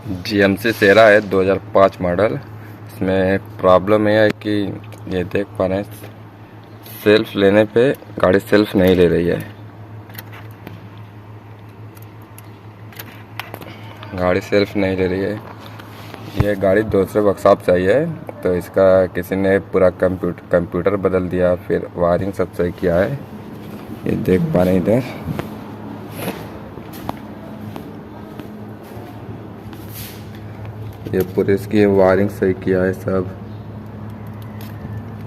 GMC सेरा है 2005 model. इसमें problem यह है कि ये देख पा रहे हैं, सेल्फ लेने पे गाड़ी सेल्फ नहीं ले रही है। गाड़ी सेल्फ नहीं ले रही है। ये गाड़ी दूसरे वर्कशॉप से आई है, तो इसका किसी ने पूरा कंप्यूटर बदल दिया, फिर वायरिंग सब सही किया है। ये देख पा रहे हैं इधर। ये पूरी इसकी वायरिंग सही किया है सब।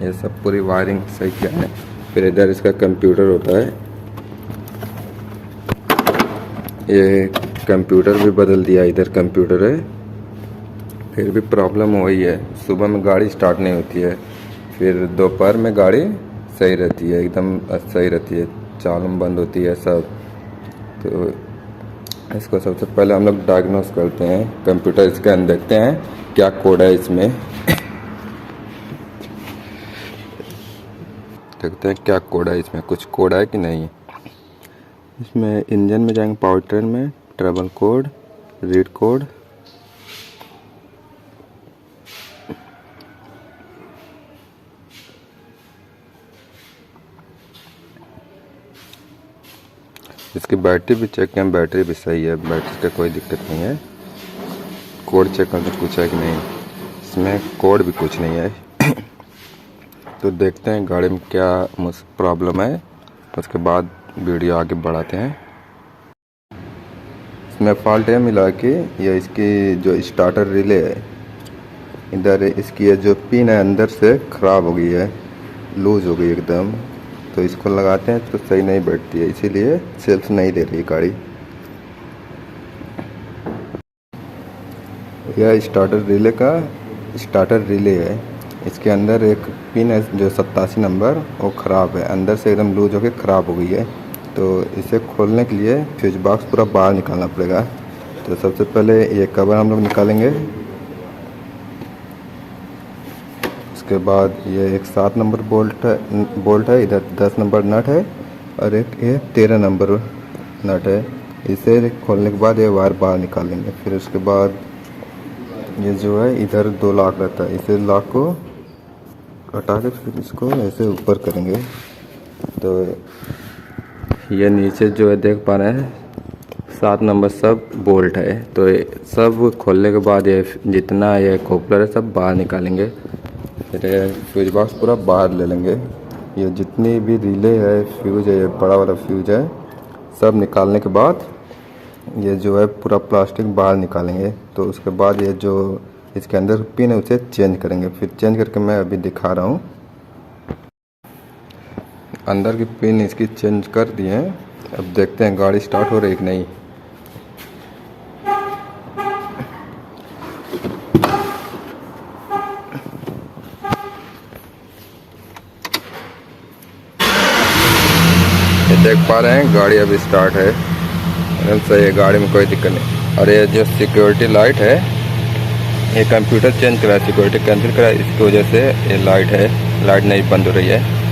ये सब पूरी वायरिंग सही किया है। फिर इधर इसका कंप्यूटर होता है, ये कंप्यूटर भी बदल दिया। इधर कंप्यूटर है, फिर भी प्रॉब्लम वही है। सुबह में गाड़ी स्टार्ट नहीं होती है, फिर दोपहर में गाड़ी सही रहती है, एकदम सही रहती है, चालू बंद होती है सब। तो इसको सबसे पहले हम लोग डायग्नोस करते हैं, कंप्यूटर स्कैन देखते हैं क्या कोड है इसमें। देखते हैं क्या कोड है इसमें, कुछ कोड है कि नहीं। इसमें इंजन में जाएंगे, पावर ट्रेन में ट्रबल कोड, रीड कोड, इसकी बैटरी भी चेक किया, बैटरी भी सही है, बैटरी का कोई दिक्कत नहीं है। कोड चेक करके कुछ है कि नहीं, इसमें कोड भी कुछ नहीं है। तो देखते हैं गाड़ी में क्या प्रॉब्लम है, उसके बाद वीडियो आगे बढ़ाते हैं। इसमें फॉल्ट है मिला कि ये इसकी जो स्टार्टर रिले है, इधर इसकी ये जो पिन है अंदर से ख़राब हो गई है, लूज़ हो गई एकदम। तो इसको लगाते हैं तो सही नहीं बैठती है, इसीलिए सेल्फ नहीं दे रही गाड़ी। यह स्टार्टर रिले है। इसके अंदर एक पिन है जो 87 नंबर, वो ख़राब है, अंदर से एकदम लूज होकर ख़राब हो गई है। तो इसे खोलने के लिए फ्यूज बॉक्स पूरा बाहर निकालना पड़ेगा। तो सबसे पहले ये कवर हम लोग निकालेंगे। उसके बाद ये एक 7 नंबर बोल्ट है, इधर 10 नंबर नट है, और एक ये 13 नंबर नट है। इसे खोलने के बाद ये वायर बाहर निकालेंगे। फिर उसके बाद ये जो है इधर 2 लॉक रहता है, इसे लॉक को हटा के फिर इसको ऐसे ऊपर करेंगे। तो ये नीचे जो है देख पा रहे हैं 7 नंबर सब बोल्ट है। तो सब खोलने के बाद ये जितना ये खोपलर है सब बाहर निकालेंगे। फिर फ्यूज बॉक्स पूरा बाहर ले लेंगे। ये जितनी भी रिले है, फ्यूज है, ये बड़ा वाला फ्यूज है, सब निकालने के बाद ये जो है पूरा प्लास्टिक बाहर निकालेंगे। तो उसके बाद ये जो इसके अंदर पिन है उसे चेंज करेंगे। फिर चेंज करके मैं अभी दिखा रहा हूँ। अंदर की पिन इसकी चेंज कर दिए हैं। अब देखते हैं गाड़ी स्टार्ट हो रही है कि नहीं। ये देख पा रहे हैं गाड़ी अभी स्टार्ट है, एकदम सही है, गाड़ी में कोई दिक्कत नहीं। और ये जो सिक्योरिटी लाइट है, ये कंप्यूटर चेंज करा, सिक्योरिटी कैंसिल करा, इसकी वजह से ये लाइट नहीं बंद हो रही है।